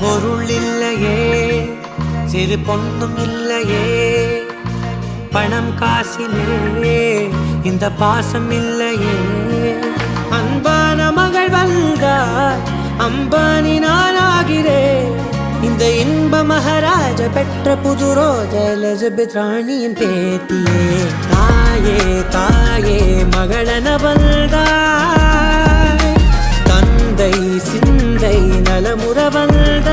பொருள் இல்லையே சிறு பொண்ணும் இல்லையே பணம் காசிலே இந்த பாசம் இல்லையே அன்பான மகள் வந்தார் அம்பானி நானாகிறேன் இந்த இன்ப மகாராஜ பெற்ற புது ரோஜ எலிசபெத் ராணியின் பேத்தியே தாயே தாயே மகளன வந்தாய் தந்தை சிந்தை நலமுற வந்தாய்